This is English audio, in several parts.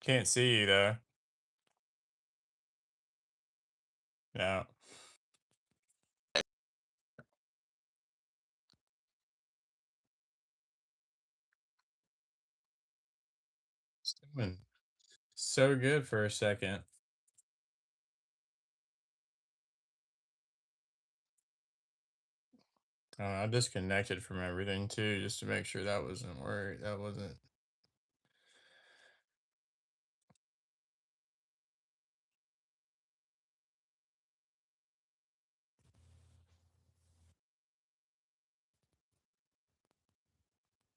Can't see you though. Yeah. It's doing so good for a second. I disconnected from everything too, just to make sure that wasn't where that wasn't.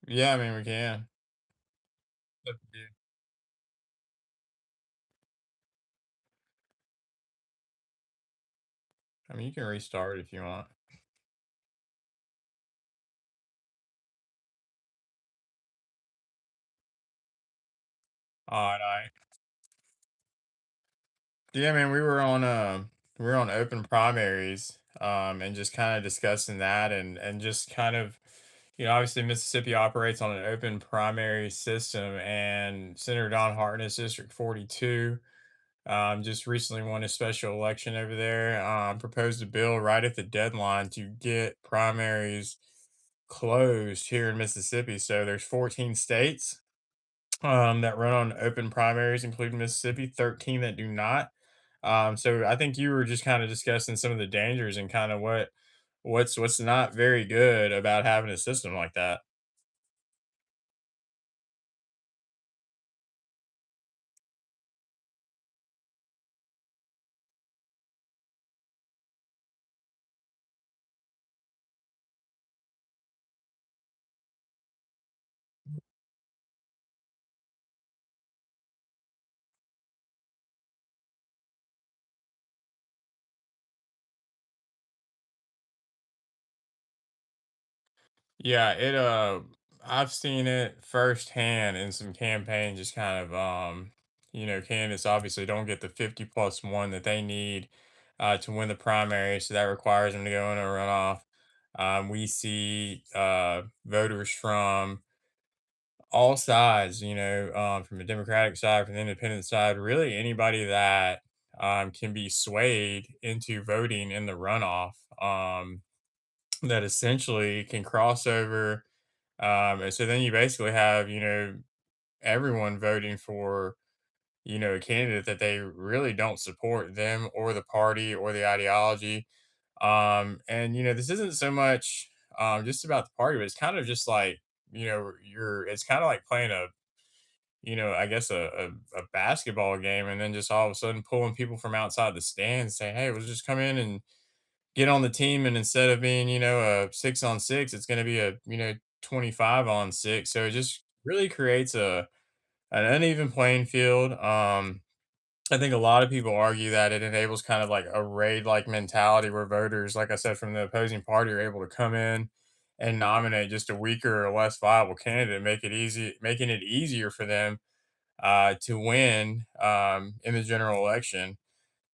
Yeah, I mean we can. Up to you. I mean you can restart if you want. All right. Yeah, man, we were on open primaries, and just kind of discussing that and just kind of, obviously Mississippi operates on an open primary system, and Senator Don Hartness, District 42, just recently won a special election over there. Proposed a bill right at the deadline to get primaries closed here in Mississippi. So there's 14 states that run on open primaries, including Mississippi, 13 that do not. So I think you were just kind of discussing some of the dangers and kind of what's not very good about having a system like that. Yeah, I've seen it firsthand in some campaigns, just kind of candidates obviously don't get the 50+1 that they need to win the primary, so that requires them to go in a runoff. We see voters from all sides, from the Democratic side, from the independent side, really anybody that can be swayed into voting in the runoff, that essentially can cross over. And so then you basically have, everyone voting for, a candidate that they really don't support them or the party or the ideology. And, this isn't so much just about the party, but it's kind of just like, it's kind of like playing I guess a basketball game, and then just all of a sudden pulling people from outside the stands saying, hey, we'll just come in and get on the team. And instead of being, a 6-on-6, it's going to be a, 25-on-6. So it just really creates an uneven playing field. I think a lot of people argue that it enables kind of like a raid like mentality where voters, like I said, from the opposing party are able to come in and nominate just a weaker or less viable candidate, making it easier for them to win in the general election.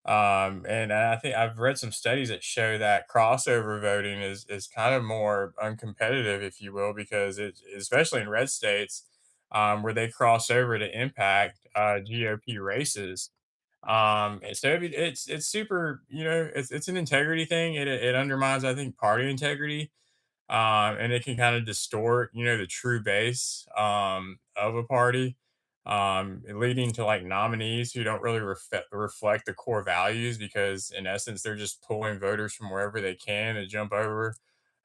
And I think I've read some studies that show that crossover voting is kind of more uncompetitive, if you will, because especially in red states where they cross over to impact GOP races. And so it's super, it's an integrity thing. It undermines, I think, party integrity, and it can kind of distort, the true base of a party, leading to like nominees who don't really reflect the core values because, in essence, they're just pulling voters from wherever they can to jump over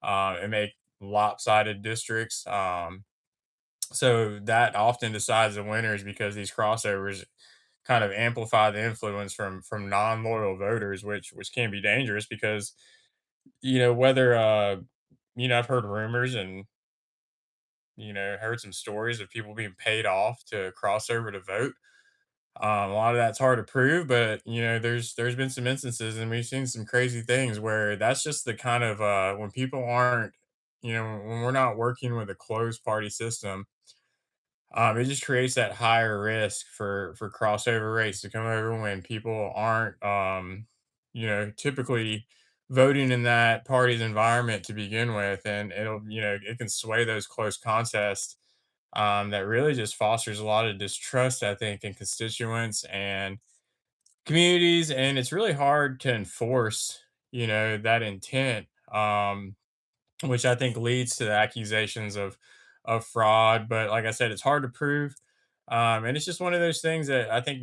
and make lopsided districts. So that often decides the winners because these crossovers kind of amplify the influence from non-loyal voters, which can be dangerous because whether I've heard rumors and heard some stories of people being paid off to cross over to vote. A lot of that's hard to prove, but there's been some instances, and we've seen some crazy things where that's just the kind of when people aren't, when we're not working with a closed party system, it just creates that higher risk for crossover rates to come over when people aren't, typically voting in that party's environment to begin with, and it can sway those close contests that really just fosters a lot of distrust, I think, in constituents and communities, and it's really hard to enforce, that intent, which I think leads to the accusations of fraud. But like I said, it's hard to prove. And it's just one of those things that I think,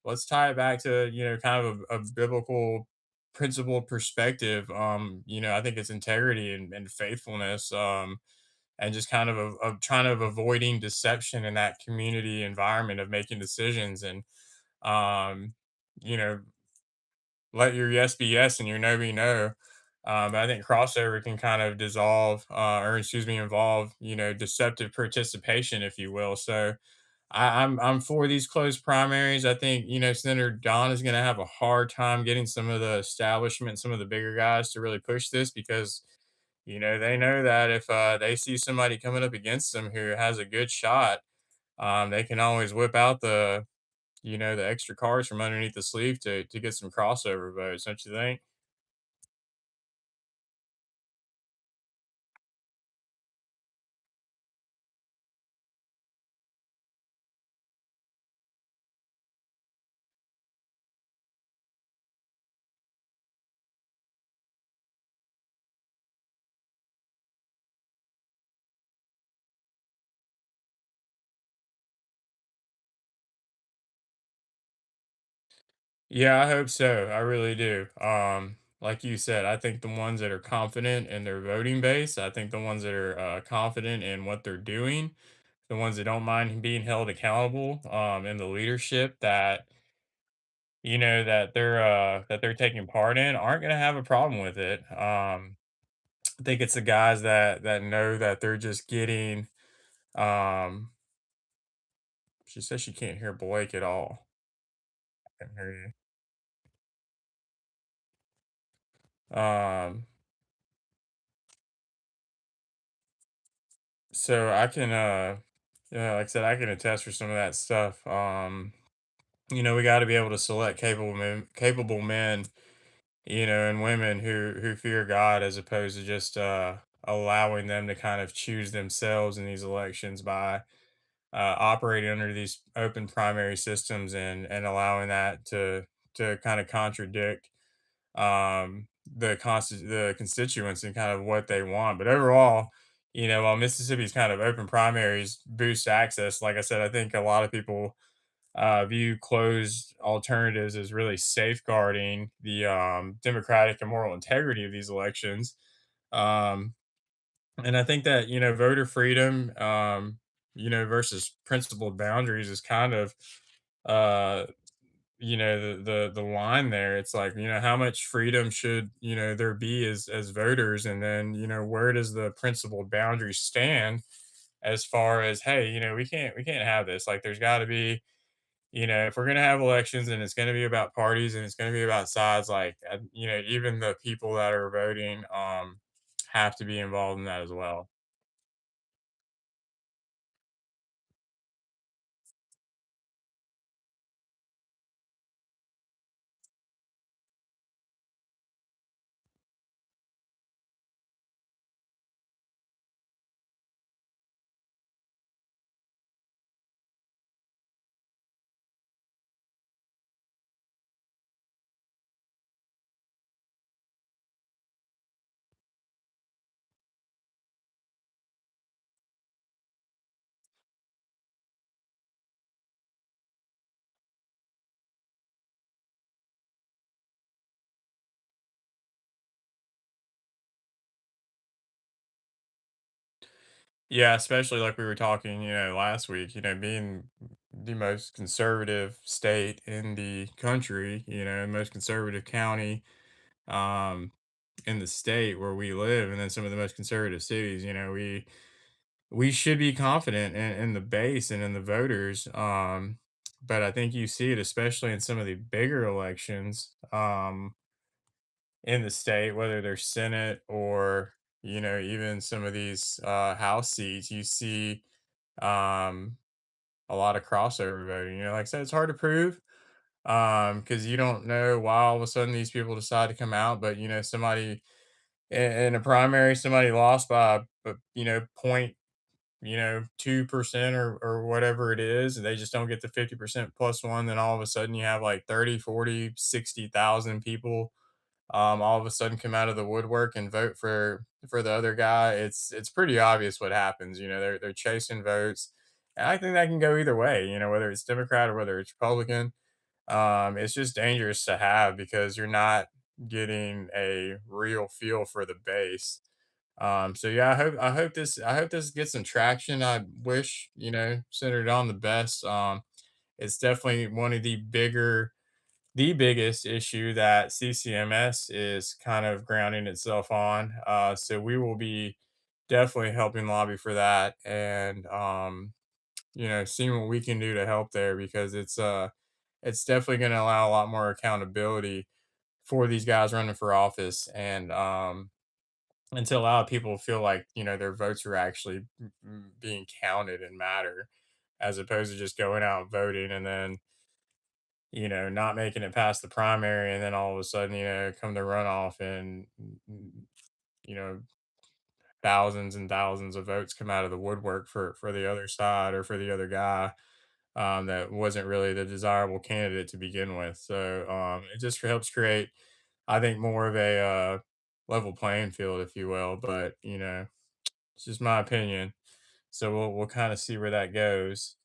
let's tie it back to, kind of a biblical principle perspective. I think it's integrity and faithfulness. And just kind of trying of avoiding deception in that community environment of making decisions and um, you know, let your yes be yes and your no be no. But I think crossover can kind of dissolve, or excuse me, involve, deceptive participation, if you will. So I'm for these closed primaries. I think, Senator Don is going to have a hard time getting some of the establishment, some of the bigger guys to really push this because, they know that if they see somebody coming up against them who has a good shot, they can always whip out the extra cards from underneath the sleeve to get some crossover votes, don't you think? Yeah, I hope so. I really do. Like you said, I think the ones that are confident in their voting base, I think the ones that are confident in what they're doing, the ones that don't mind being held accountable, and the leadership that that they're taking part in aren't going to have a problem with it. I think it's the guys that know that they're just getting. Um, she says she can't hear Blake at all. I can hear you. So I can yeah, like I said, I can attest for some of that stuff. We got to be able to select capable men, and women who fear God as opposed to just allowing them to kind of choose themselves in these elections by operating under these open primary systems and allowing that to kind of contradict the constituents and kind of what they want. But overall, while Mississippi's kind of open primaries boost access, like I said, I think a lot of people view closed alternatives as really safeguarding the democratic and moral integrity of these elections. Um, and I think that voter freedom, versus principled boundaries is kind of uh the line there. It's like, how much freedom should there be as voters, and then where does the principled boundary stand as far as, hey, we can't have this. Like, there's got to be, if we're going to have elections and it's going to be about parties and it's going to be about sides, like, even the people that are voting have to be involved in that as well. Yeah, especially like we were talking, last week, being the most conservative state in the country, most conservative county um in the state where we live, and then some of the most conservative cities, we should be confident in the base and in the voters. But I think you see it especially in some of the bigger elections in the state, whether they're Senate or, even some of these House seats, you see um, a lot of crossover voting. Like I said, it's hard to prove because you don't know why all of a sudden these people decide to come out. But somebody in a primary, somebody lost by, point 2% or whatever it is, and they just don't get the 50% plus one, then all of a sudden you have like 30, 40, 60,000 people all of a sudden come out of the woodwork and vote for the other guy. It's pretty obvious what happens. They're chasing votes, and I think that can go either way. Whether it's Democrat or whether it's Republican. It's just dangerous to have because you're not getting a real feel for the base. So yeah, I hope this gets some traction. I wish Senator Don the best. It's definitely one of the biggest issue that CCMS is kind of grounding itself on. So we will be definitely helping lobby for that and seeing what we can do to help there because it's definitely going to allow a lot more accountability for these guys running for office and to allow people to feel like their votes are actually being counted and matter as opposed to just going out and voting and then not making it past the primary, and then all of a sudden, come the runoff, and you know, thousands and thousands of votes come out of the woodwork for the other side or for the other guy that wasn't really the desirable candidate to begin with. So it just helps create, I think, more of a level playing field, if you will. But it's just my opinion. So we'll kind of see where that goes.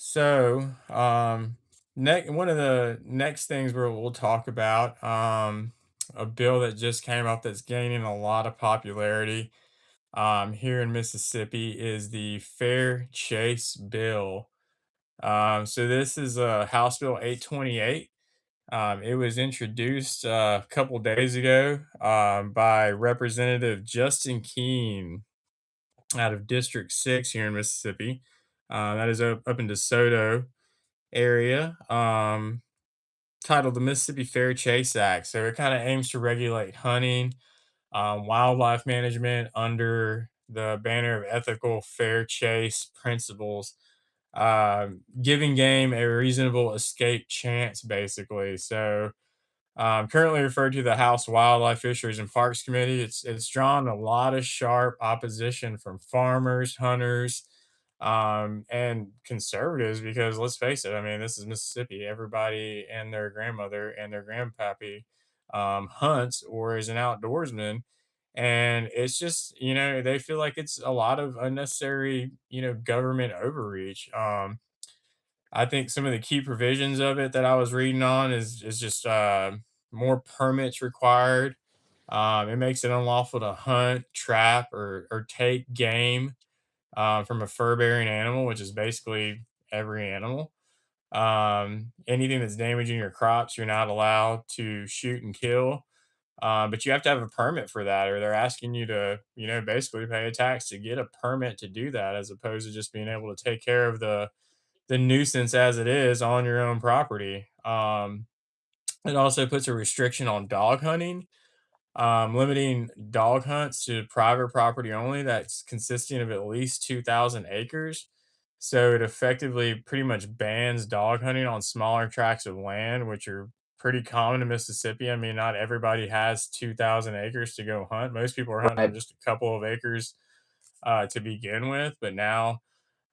So, one of the next things we'll talk about, a bill that just came up that's gaining a lot of popularity, here in Mississippi is the Fair Chase Bill. So this is House Bill 828. It was introduced a couple days ago, by Representative Justin Keene out of District 6 here in Mississippi. That is up in DeSoto area, titled the Mississippi Fair Chase Act. So it kind of aims to regulate hunting, wildlife management under the banner of ethical fair chase principles, giving game a reasonable escape chance, basically. So currently referred to the House Wildlife, Fisheries, and Parks Committee. It's drawn a lot of sharp opposition from farmers, hunters, and conservatives because let's face it, I mean, this is Mississippi. Everybody and their grandmother and their grandpappy hunts or is an outdoorsman. And it's just, they feel like it's a lot of unnecessary, government overreach. I think some of the key provisions of it that I was reading on is just more permits required. It makes it unlawful to hunt, trap, or take game from a fur-bearing animal, which is basically every animal. Anything that's damaging your crops, you're not allowed to shoot and kill. But you have to have a permit for that, or they're asking you to, basically pay a tax to get a permit to do that, as opposed to just being able to take care of the nuisance as it is on your own property. It also puts a restriction on dog hunting, limiting dog hunts to private property only that's consisting of at least 2,000 acres. So it effectively pretty much bans dog hunting on smaller tracts of land, which are pretty common in Mississippi. I mean, not everybody has 2,000 acres to go hunt. Most people are hunting on Right. just a couple of acres to begin with, but now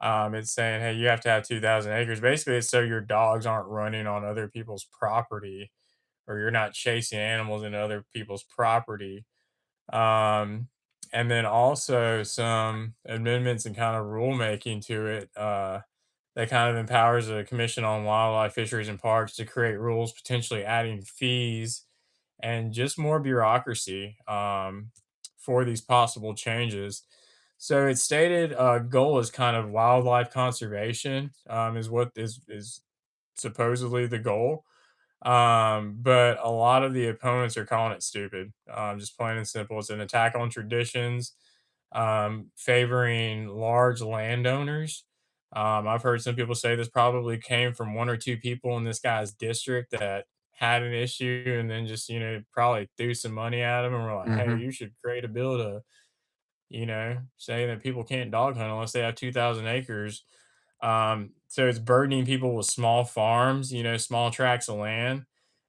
it's saying, hey, you have to have 2,000 acres. Basically, it's so your dogs aren't running on other people's property or you're not chasing animals into other people's property. Um, and then also some amendments and kind of rulemaking to it that kind of empowers the Commission on Wildlife, Fisheries, and Parks to create rules, potentially adding fees and just more bureaucracy for these possible changes. So it's stated goal is kind of wildlife conservation is what is supposedly the goal. But a lot of the opponents are calling it stupid. Just plain and simple. It's an attack on traditions, favoring large landowners. I've heard some people say this probably came from one or two people in this guy's district that had an issue and then just, probably threw some money at him and were like, hey, Mhm. you should create a bill to, say that people can't dog hunt unless they have 2,000 acres. So it's burdening people with small farms, small tracts of land.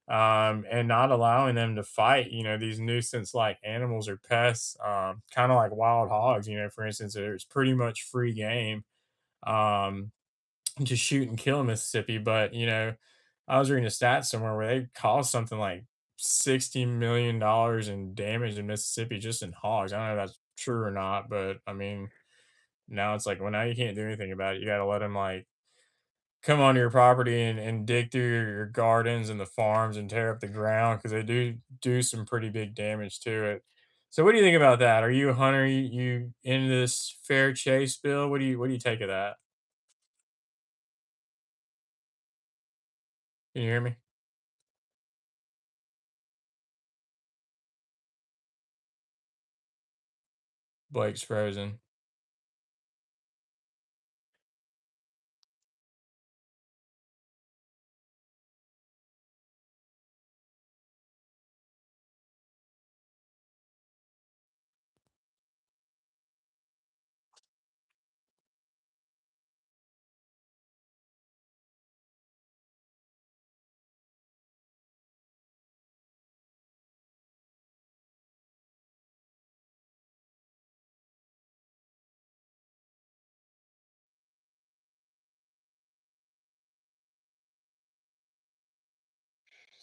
and not allowing them to fight, these nuisance like animals or pests, kind of like wild hogs, for instance, it's pretty much free game. Um, to shoot and kill in Mississippi. But I was reading a stat somewhere where they caused something like $60 million in damage in Mississippi just in hogs. I don't know if that's true or not, but I mean, now it's like, well, now you can't do anything about it. You got to let them like come onto your property and dig through your gardens and the farms and tear up the ground because they do some pretty big damage to it. So, what do you think about that? Are you a hunter? You into this fair chase bill? What do you take of that? Can you hear me? Blake's frozen.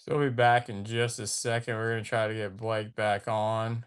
So we'll be back in just a second. We're gonna try to get Blake back on.